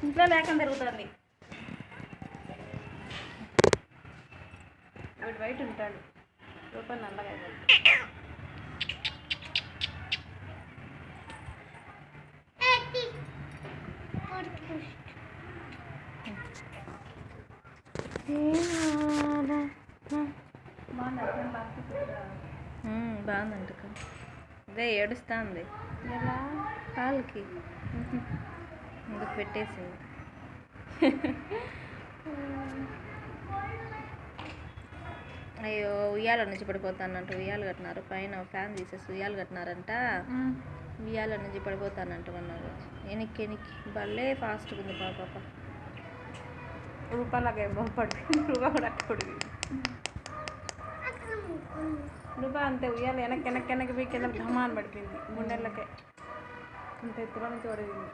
ఇంట్లో లేకుండా తిరుగుతుంది. వీడు బయట ఉంటాడు. రూపాయలు నల్లగా బాగుందంట. అదే ఏడుస్తుంది. ఎలా పాలకి ముందుకు పెట్టేసింది. అయ్యో ఉయ్యాల నుంచి పడిపోతానంట. ఉయ్యాలు కట్టినారు పైన, ఫ్యాన్ తీసేసి ఉయ్యాలు కట్టినారంట. ఉయ్యాల నుంచి పడిపోతానంట అన్నారు. ఎనికి భలే ఫాస్ట్గా ఉంది పాప. రూపాయలకే పడిపోయింది. రూపాయ కూడా పడిపోయింది. రూపాయ అంతే ఉయ్యాలి వెనక్కి బీకెళ్ళి ధమాన్ పడిపోయింది. 3 నెలలకే అంత ఎత్తులో నుంచి పడిపోయింది.